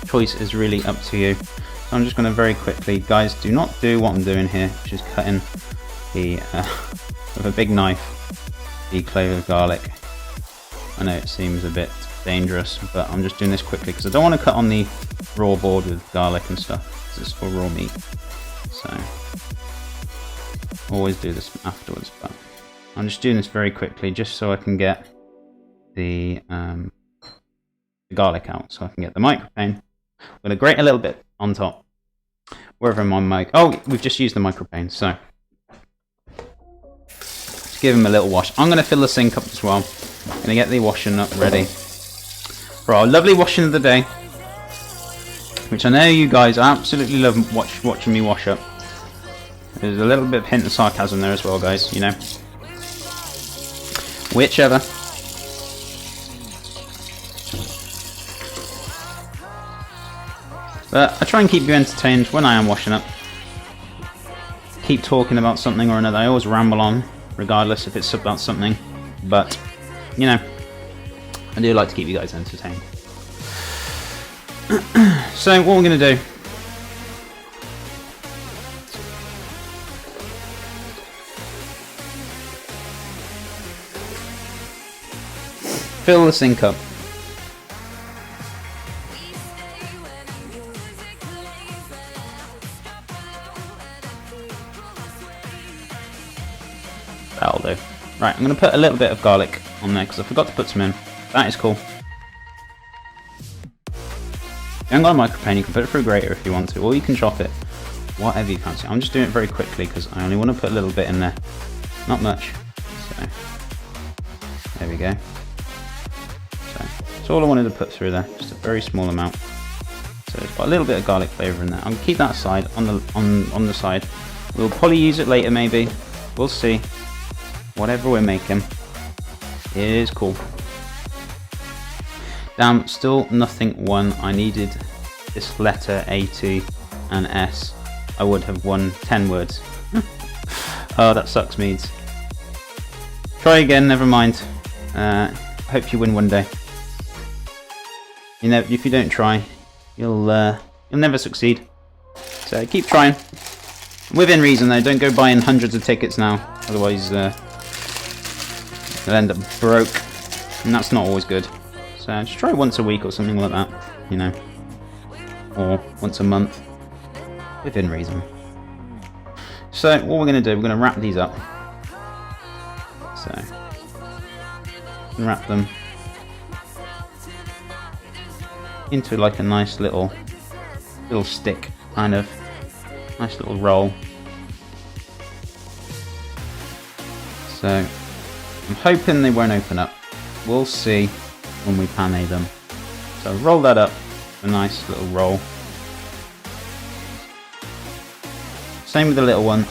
choice is really up to you. So I'm just going to very quickly, guys, do not do what I'm doing here, which is cutting the with a big knife the clove of garlic. I know it seems a bit dangerous, but I'm just doing this quickly because I don't want to cut on the raw board with garlic and stuff. This is for raw meat, so always do this afterwards. But I'm just doing this very quickly just so I can get the garlic out, so I can get the micropane. I'm going to grate a little bit on top wherever my mic. Oh, we've just used the micropane, so just give him a little wash. I'm going to fill the sink up as well. I'm going to get the washing up ready for our lovely washing of the day, which I know you guys absolutely love watching me wash up. There's a little bit of hint of sarcasm there as well, guys, you know. Whichever. But I try and keep you entertained when I am washing up. Keep talking about something or another. I always ramble on, regardless if it's about something. But, you know, I do like to keep you guys entertained. So, what we're going to do... fill the sink up. That'll do. Right, I'm going to put a little bit of garlic on there because I forgot to put some in. That is cool. If you haven't got a micropane, you can put it through a grater if you want to, or you can chop it. Whatever you fancy. I'm just doing it very quickly because I only want to put a little bit in there. Not much. So, there we go. So, that's all I wanted to put through there. Just a very small amount. So it's got a little bit of garlic flavour in there. I'll keep that aside on the side. We'll probably use it later maybe. We'll see. Whatever we're making, it is cool. Damn, still nothing won. I needed this letter A, T, and S. I would have won 10 words. Oh, that sucks, Meads. Try again, never mind. Hope you win one day. You know, if you don't try, you'll never succeed. So keep trying. Within reason though, don't go buying hundreds of tickets now. Otherwise, you'll end up broke. And that's not always good. So just try once a week or something like that, you know. Or once a month. Within reason. So what we're going to do, we're going to wrap these up. So, wrap them into like a nice little stick, kind of. Nice little roll. So, I'm hoping they won't open up. We'll see when we pan them. So roll that up, a nice little roll. Same with the little one.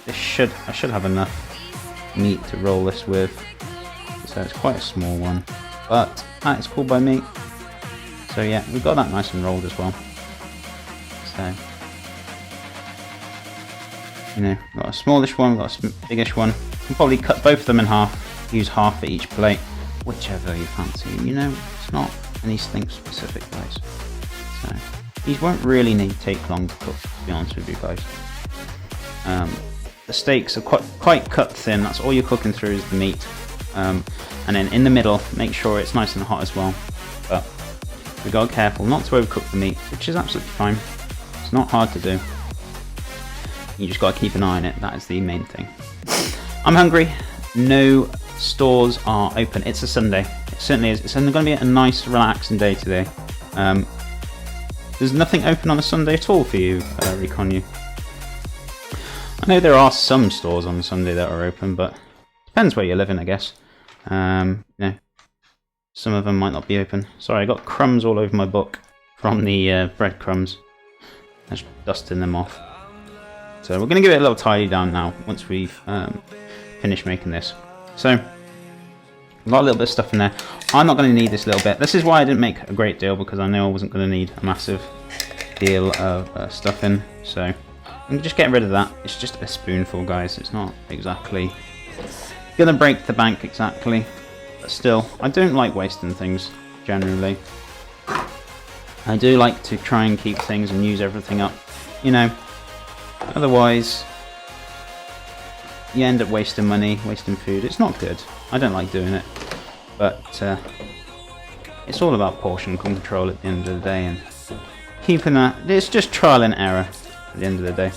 I should have enough meat to roll this with. So it's quite a small one, but that is cool by me. So yeah, we've got that nice and rolled as well. So, you know, we've got a smallish one, we've got a biggish one. You can probably cut both of them in half, use half for each plate, whichever you fancy. You know, it's not anything specific, guys. So, these won't really need to take long to cook, to be honest with you guys. The steaks are quite cut thin, that's all you're cooking through is the meat. And then in the middle, make sure it's nice and hot as well. But we got to be careful not to overcook the meat, which is absolutely fine. It's not hard to do. You just got to keep an eye on it, that is the main thing. I'm hungry. No stores are open. It's a Sunday. It certainly is. It's going to be a nice, relaxing day today. There's nothing open on a Sunday at all for you, Reconu. I know there are some stores on Sunday that are open, but depends where you're living, I guess. Yeah, some of them might not be open. Sorry, I got crumbs all over my book from the breadcrumbs. I'm just dusting them off. So we're going to give it a little tidy down now once we've finished making this. So, I've got a little bit of stuff in there. I'm not going to need this little bit. This is why I didn't make a great deal, because I know I wasn't going to need a massive deal of stuff in. So, I'm just getting rid of that. It's just a spoonful, guys. It's not exactly going to break the bank exactly. But still, I don't like wasting things, generally. I do like to try and keep things and use everything up, you know, otherwise you end up wasting money, wasting food. It's not good. I don't like doing it, but it's all about portion control at the end of the day, and keeping that, it's just trial and error at the end of the day.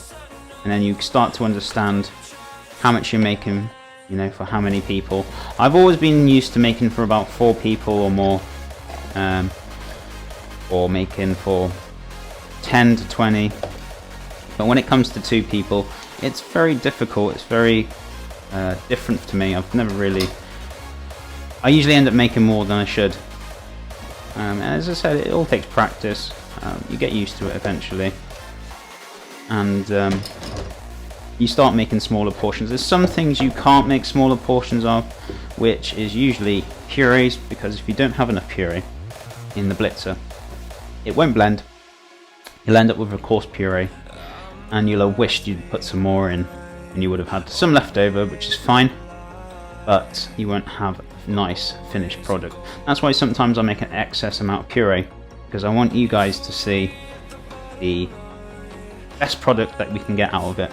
And then you start to understand how much you're making, you know, for how many people. I've always been used to making for about 4 people or more, or making for 10 to 20. But when it comes to 2 people, it's very difficult. It's very different to me. I've never really... I usually end up making more than I should. And as I said, it all takes practice. You get used to it eventually. And you start making smaller portions. There's some things you can't make smaller portions of, which is usually purees, because if you don't have enough puree in the blitzer, it won't blend. You'll end up with a coarse puree, and you'll have wished you'd put some more in, and you would have had some left over, which is fine, but you won't have a nice finished product. That's why sometimes I make an excess amount of puree, because I want you guys to see the best product that we can get out of it.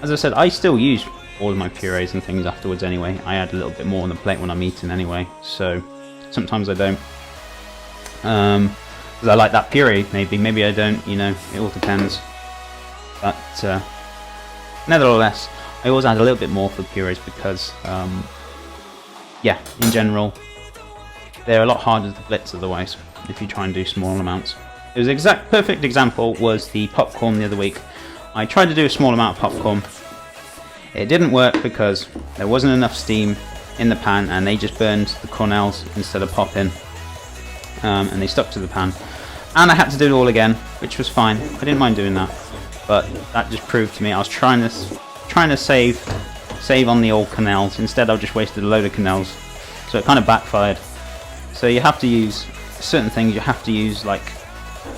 As I said, I still use all of my purees and things afterwards anyway. I add a little bit more on the plate when I'm eating anyway, so sometimes I don't. Because I like that puree, maybe I don't, you know, it all depends. But nevertheless, I always add a little bit more for purees because, yeah, in general, they're a lot harder to blitz otherwise if you try and do small amounts. It was perfect example was the popcorn the other week. I tried to do a small amount of popcorn. It didn't work because there wasn't enough steam in the pan, and they just burned the cornels instead of popping, and they stuck to the pan. And I had to do it all again, which was fine. I didn't mind doing that, but that just proved to me I was trying to save on the old canals. Instead, I just wasted a load of canals, so it kind of backfired. So you have to use certain things. You have to use like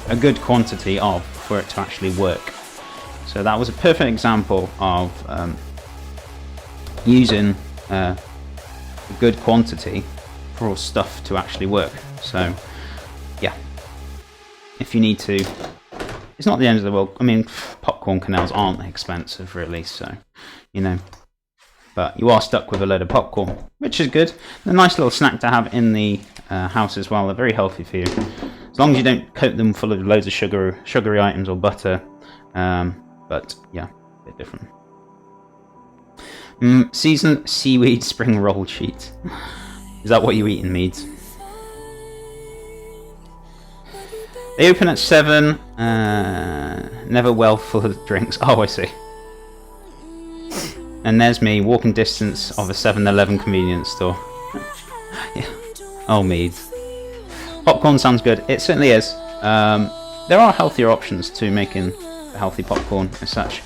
a good quantity of for it to actually work. So that was a perfect example of using a good quantity for stuff to actually work. So yeah, if you need to, it's not the end of the world. I mean, popcorn canals aren't expensive really, so you know, but you are stuck with a load of popcorn, which is good. A nice little snack to have in the house as well. They're very healthy for you, as long as you don't coat them full of loads of sugary items or butter. But yeah, a bit different. Seasoned seaweed spring roll sheet. Is that what you eat in Meads? They open at 7. Never well full of drinks. Oh, I see. And there's me, walking distance of a 7-Eleven convenience store. Yeah. Oh, Meads. Popcorn sounds good. It certainly is. There are healthier options to making healthy popcorn as such.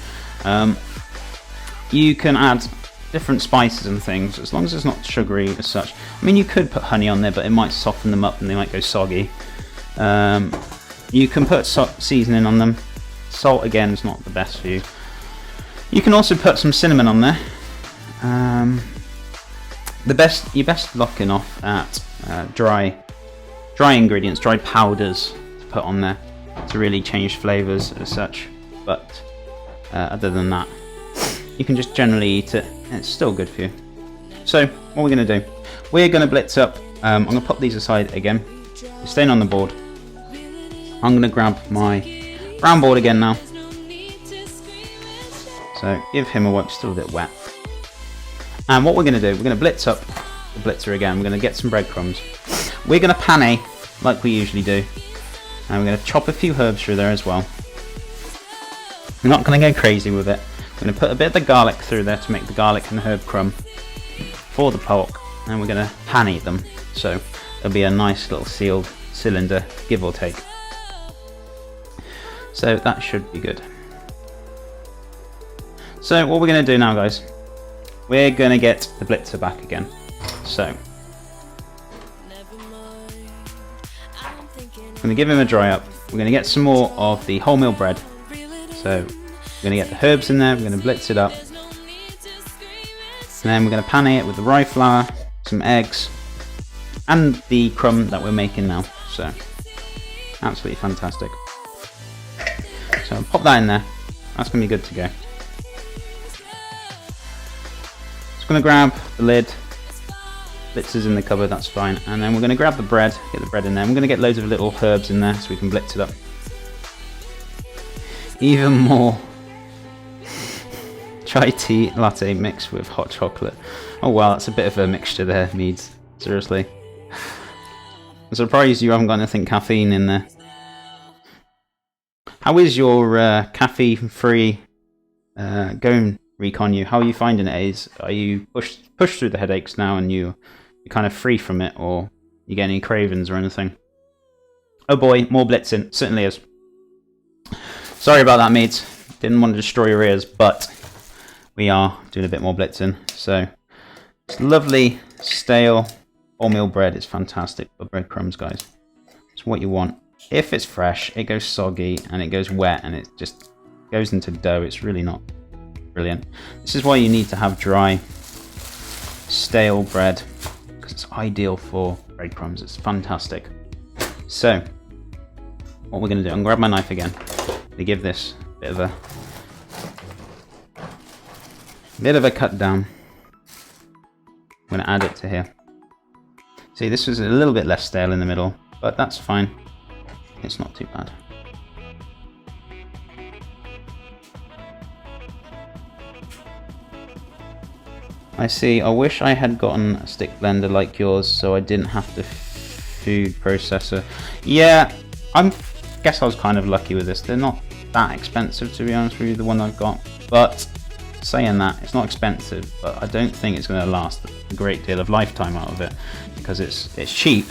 You can add different spices and things as long as it's not sugary as such. I mean, you could put honey on there, but it might soften them up and they might go soggy. You can put seasoning on them. Salt again is not the best for you. You can also put some cinnamon on there. You're best looking off at dry ingredients, dry powders to put on there to really change flavours as such. But other than that, you can just generally eat it. It's still good for you. So what we're going to do, we're going to blitz up. I'm going to pop these aside again. They're staying on the board. I'm going to grab my brown board again now. So give him a wipe, still a bit wet. And what we're going to do, we're going to blitz up the blitzer again. We're going to get some breadcrumbs. We're going to pane like we usually do. And we're going to chop a few herbs through there as well. We're not going to go crazy with it. We're going to put a bit of the garlic through there to make the garlic and herb crumb for the pork. And we're going to pane them. So there'll be a nice little sealed cylinder, give or take. So that should be good. So what we're going to do now, guys, we're going to get the blitzer back again. So I'm going to give him a dry up. We're going to get some more of the wholemeal bread. So we're going to get the herbs in there. We're going to blitz it up. And then we're going to pan it with the rye flour, some eggs, and the crumb that we're making now. So Absolutely fantastic. So I'll pop that in there. That's going to be good to go. Just going to grab the lid. Blitz is in the cupboard, that's fine. And then we're going to grab the bread, get the bread in there. I'm going to get loads of little herbs in there so we can blitz it up. Even more chai tea latte mixed with hot chocolate. Oh wow, that's a bit of a mixture there, Meads. Seriously. I'm surprised you haven't got anything caffeine in there. How is your caffeine-free going, Recon? How are you finding it? Are you pushed through the headaches now and you're kind of free from it, or you get any cravings or anything? Oh boy, more blitzing. Certainly is. Sorry about that, mates. Didn't want to destroy your ears, but we are doing a bit more blitzing. So it's lovely, stale wholemeal bread. It's fantastic for breadcrumbs, guys. It's what you want. If it's fresh, it goes soggy and it goes wet and it just goes into dough. It's really not brilliant. This is why you need to have dry, stale bread, because it's ideal for breadcrumbs. It's fantastic. So what we're going to do, I'm going to grab my knife again to give this a bit of a cut down. I'm going to add it to here. See, this was a little bit less stale in the middle, but that's fine. It's not too bad. I see. I wish I had gotten a stick blender like yours so I didn't have the food processor. Yeah, I guess I was kind of lucky with this. They're not that expensive, to be honest with you, the one I've got. But saying that, it's not expensive, but I don't think it's going to last a great deal of lifetime out of it because it's cheap.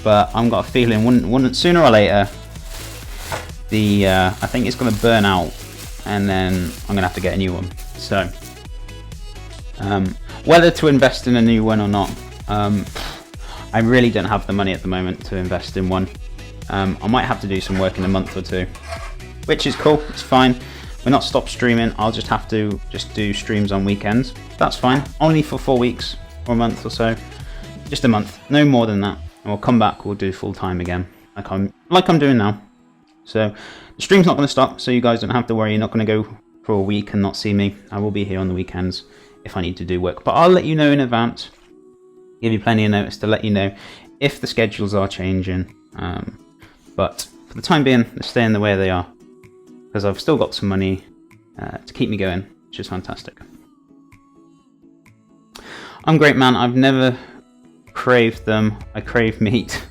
But I've got a feeling wouldn't sooner or later I think it's going to burn out, and then I'm going to have to get a new one. So whether to invest in a new one or not, I really don't have the money at the moment to invest in one. I might have to do some work in a month or two, which is cool. It's fine. We're not stop streaming. I'll just have to do streams on weekends. That's fine. Only for 4 weeks or a month or so. Just a month, no more than that. And we'll come back. We'll do full time again, like I'm doing now. So the stream's not going to stop, so you guys don't have to worry. You're not going to go for a week and not see me. I will be here on the weekends if I need to do work, but I'll let you know in advance. Give you plenty of notice to let you know if the schedules are changing. But for the time being, they're staying the way they are because I've still got some money to keep me going, which is fantastic. I'm great, man. I've never craved them. I crave meat.